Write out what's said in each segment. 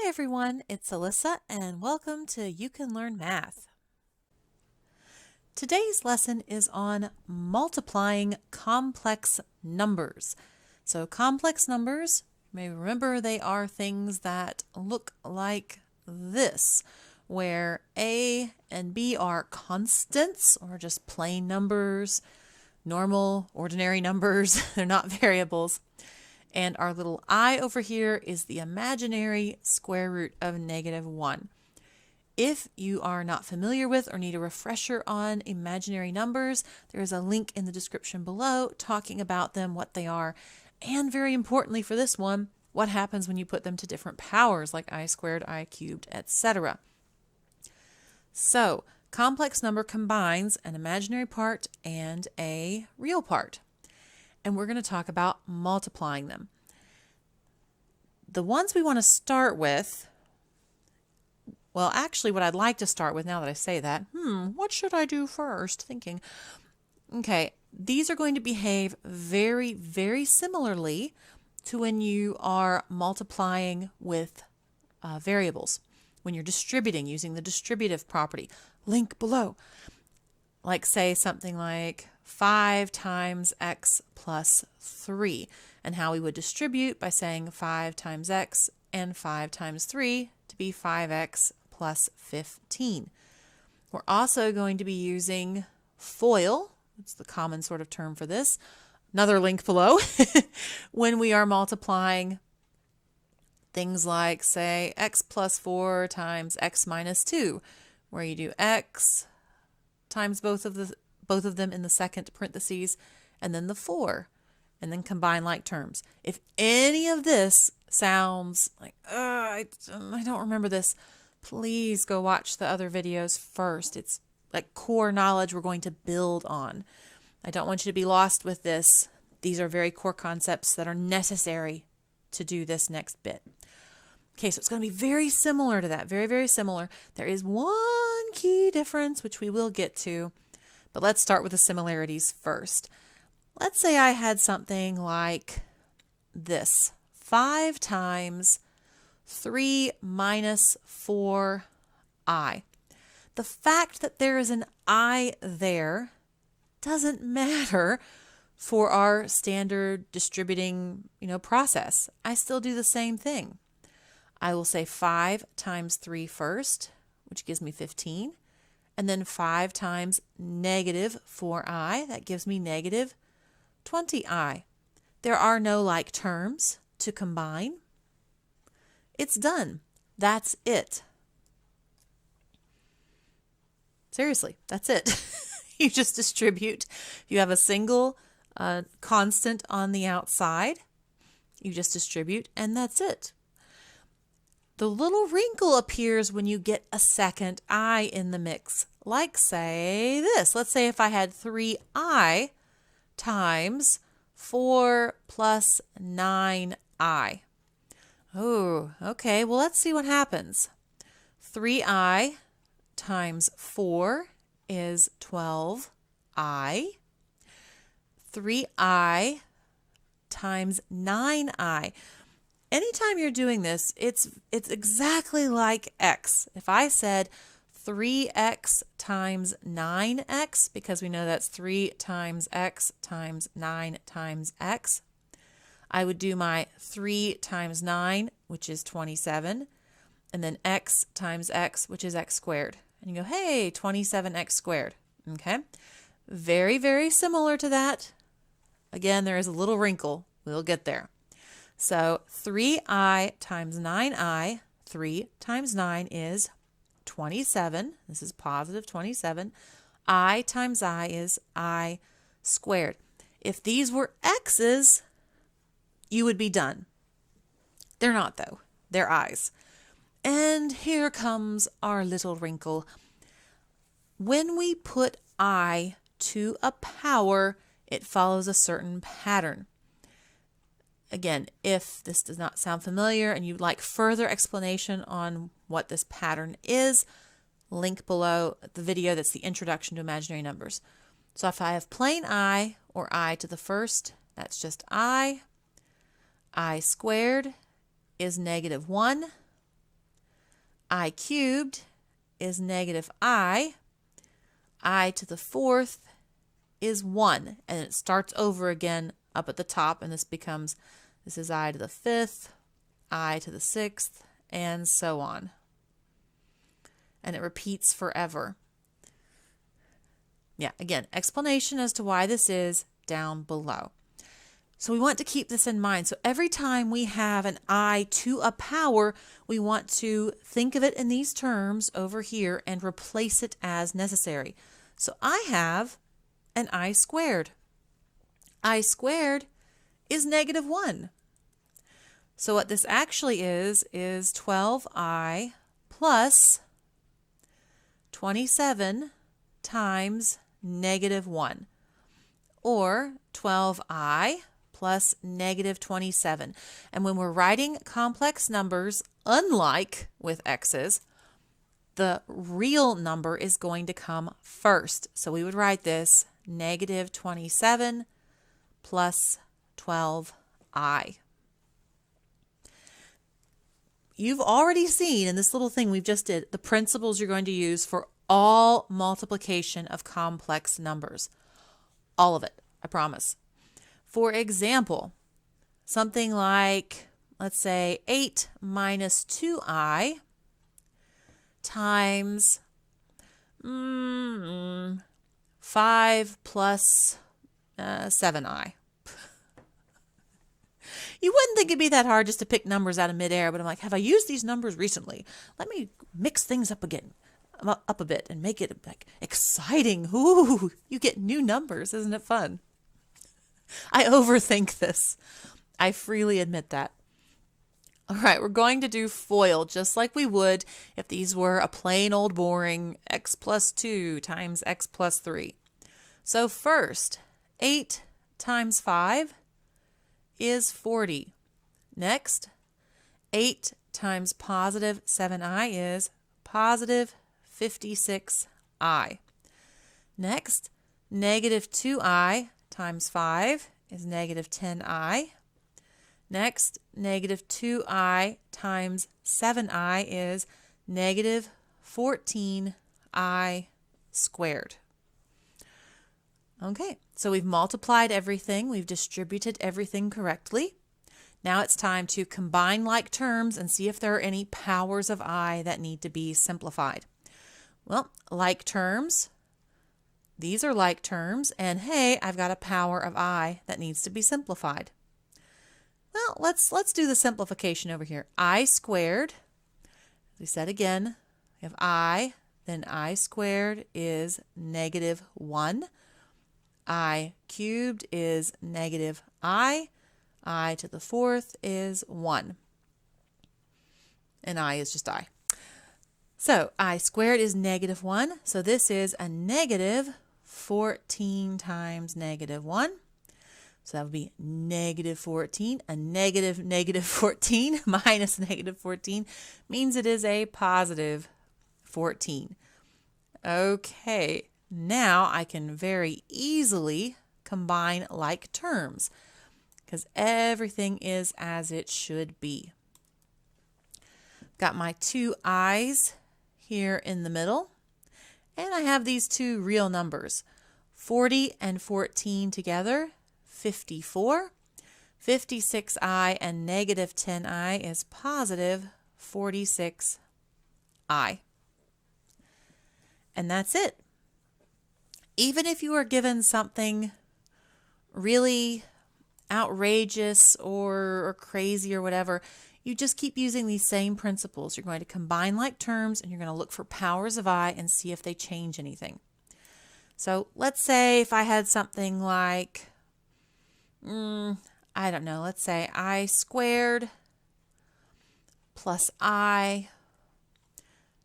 everyone, it's Alyssa and welcome to You Can Learn Math. Today's lesson is on multiplying complex numbers. So complex numbers, you may remember they are things that look like this, where A and B are constants or just plain numbers, normal, ordinary numbers, they're not variables. And our little I over here is the imaginary square root of -1. If you are not familiar with or need a refresher on imaginary numbers, there is a link in the description below talking about them, what they are, and very importantly for this one, what happens when you put them to different powers like I squared, I cubed, etc. So, complex number combines an imaginary part and a real part. And we're going to talk about multiplying them. The ones we want to start with, well, actually what I'd like to start with now that I say that, what should I do first? Thinking, okay, these are going to behave very, very similarly to when you are multiplying with variables, when you're distributing using the distributive property. Link below. Like say something like 5 times x plus 3, and how we would distribute by saying 5 times x and 5 times 3 to be 5x plus 15. We're also going to be using FOIL, it's the common sort of term for this, another link below, when we are multiplying things like, say, x plus 4 times x minus 2, where you do x times both of them in the second parentheses, and then the 4, and then combine like terms. If any of this sounds like, I don't remember this, please go watch the other videos first. It's like core knowledge we're going to build on. I don't want you to be lost with this. These are very core concepts that are necessary to do this next bit. Okay, so it's going to be very similar to that, very, very similar. There is one key difference, which we will get to, but let's start with the similarities first. Let's say I had something like this, 5 times 3 minus 4i. The fact that there is an I there doesn't matter for our standard distributing, process. I still do the same thing. I will say 5 times 3 first, which gives me 15. And then 5 times negative 4i, that gives me negative 20i. There are no like terms to combine. It's done. That's it. Seriously, that's it. You just distribute. You have a single constant on the outside. You just distribute, and that's it. The little wrinkle appears when you get a second I in the mix. Like say this. Let's say if I had 3i times 4 plus 9i. Oh, okay. Well, let's see what happens. 3i times 4 is 12i. 3i times 9i. Anytime you're doing this, it's exactly like x. If I said 3x times 9x, because we know that's 3 times x times 9 times x, I would do my 3 times 9, which is 27, and then x times x, which is x squared. And you go, hey, 27x squared. Okay? Very, very similar to that. Again, there is a little wrinkle. We'll get there. So 3i times 9i, 3 times 9 is 27. This is positive 27. I times I is I squared. If these were x's, you would be done. They're not, though. They're i's. And here comes our little wrinkle. When we put I to a power, it follows a certain pattern. Again, if this does not sound familiar and you'd like further explanation on what this pattern is, link below the video that's the introduction to imaginary numbers. So if I have plain I or I to the first, that's just I. I squared is -1. I cubed is negative I to the fourth is 1, and it starts over again up at the top, and this is I to the fifth, I to the sixth, and so on. And it repeats forever. Yeah, again, explanation as to why this is down below. So we want to keep this in mind. So every time we have an I to a power, we want to think of it in these terms over here and replace it as necessary. So I have an I squared. I squared is negative 1. So what this actually is 12I plus 27 times negative 1, or 12I plus negative 27. And when we're writing complex numbers, unlike with x's, the real number is going to come first. So we would write this negative 27 plus 12I. You've already seen in this little thing we've just did the principles you're going to use for all multiplication of complex numbers. All of it, I promise. For example, something like, let's say, 8 minus 2I times 5 plus 7I. You wouldn't think it'd be that hard just to pick numbers out of midair, but I'm like, have I used these numbers recently? Let me mix things up a bit and make it like exciting. Ooh, you get new numbers. Isn't it fun? I overthink this. I freely admit that. All right, we're going to do FOIL just like we would if these were a plain old boring x plus 2 times x plus 3. So first, 8 times 5 is 40. Next, 8 times positive 7i is positive 56i. Next, negative 2i times 5 is negative 10i. Next, negative 2i times 7i is negative 14i squared. Okay, so we've multiplied everything, we've distributed everything correctly. Now it's time to combine like terms and see if there are any powers of I that need to be simplified. Well, like terms, these are like terms, and hey, I've got a power of I that needs to be simplified. Well, let's do the simplification over here. I squared, as we said again, we have I, then I squared is negative 1. I cubed is negative I to the fourth is 1. And I is just I. So I squared is negative 1. So this is a negative 14 times negative 1. So that would be negative 14. A negative 14 minus negative 14 means it is a positive 14. Okay, now I can very easily combine like terms because everything is as it should be. Got my two i's here in the middle, and I have these two real numbers. 40 and 14 together, 54. 56i and negative 10i is positive 46i. And that's it. Even if you are given something really outrageous or crazy or whatever, you just keep using these same principles. You're going to combine like terms and you're going to look for powers of I and see if they change anything. So let's say if I had something like, I don't know, let's say I squared plus I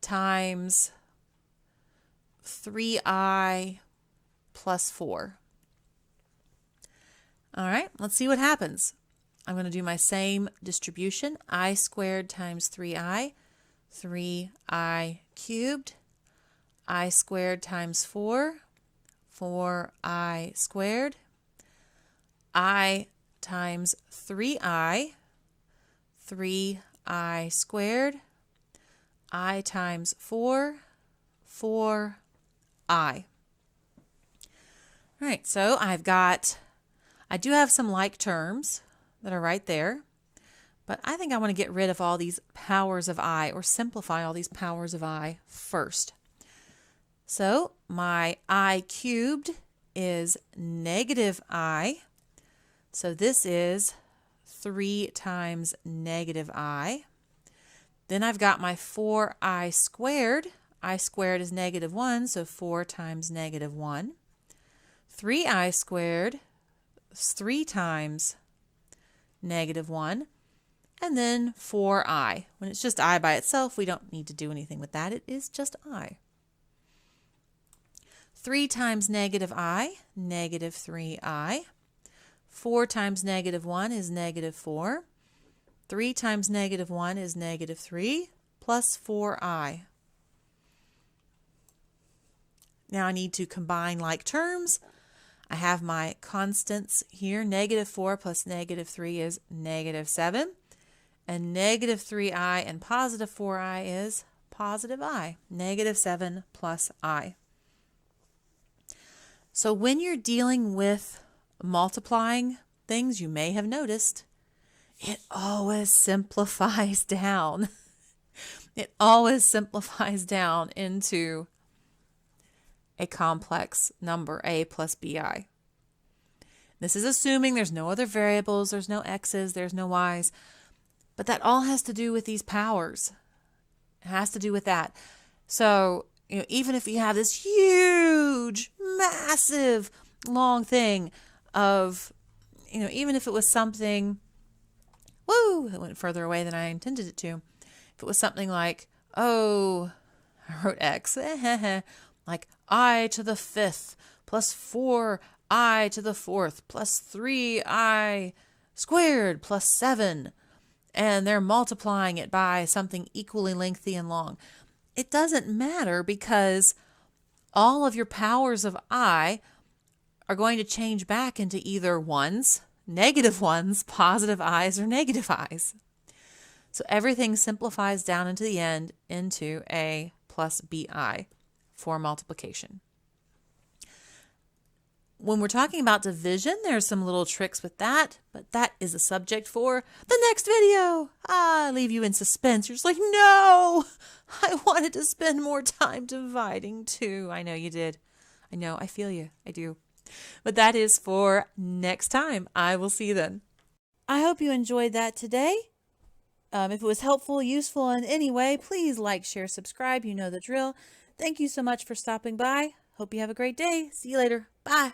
times 3i plus 4. All right, let's see what happens. I'm going to do my same distribution. I squared times 3i, 3i cubed. I squared times 4, 4i squared. I times 3i, 3i squared. I times 4, 4i. All right, so I do have some like terms that are right there, but I think I want to get rid of all these powers of I, or simplify all these powers of I first. So my I cubed is negative I. So this is 3 times negative I. Then I've got my 4i squared. I squared is negative 1, so 4 times negative 1. 3i squared is 3 times negative 1. And then 4i. When it's just I by itself, we don't need to do anything with that. It is just I. 3 times negative I, negative 3i. 4 times negative 1 is negative 4. 3 times negative 1 is negative 3 plus 4i. Now I need to combine like terms. I have my constants here. Negative 4 plus negative 3 is negative 7. And negative 3i and positive 4i is positive I. Negative 7 plus I. So when you're dealing with multiplying things, you may have noticed it always simplifies down. It always simplifies down into a complex number, a plus bi. This is assuming there's no other variables, there's no x's, there's no y's, but that all has to do with these powers. It has to do with that. So, even if you have this huge, massive, long thing of, even if it was something, it went further away than I intended it to. If it was something like, I wrote x, like I to the 5th plus 4i to the 4th plus 3i squared plus 7, and they're multiplying it by something equally lengthy and long. It doesn't matter because all of your powers of I are going to change back into either ones, negative ones, positive i's, or negative i's. So everything simplifies down into the end into a plus bi for multiplication. When we're talking about division, there's some little tricks with that, but that is a subject for the next video. I leave you in suspense. You're just like, no, I wanted to spend more time dividing too. I know you did. I know, I feel you. I do. But that is for next time. I will see you then. I hope you enjoyed that today. If it was helpful, useful in any way, please like, share, subscribe. You know the drill. Thank you so much for stopping by. Hope you have a great day. See you later. Bye.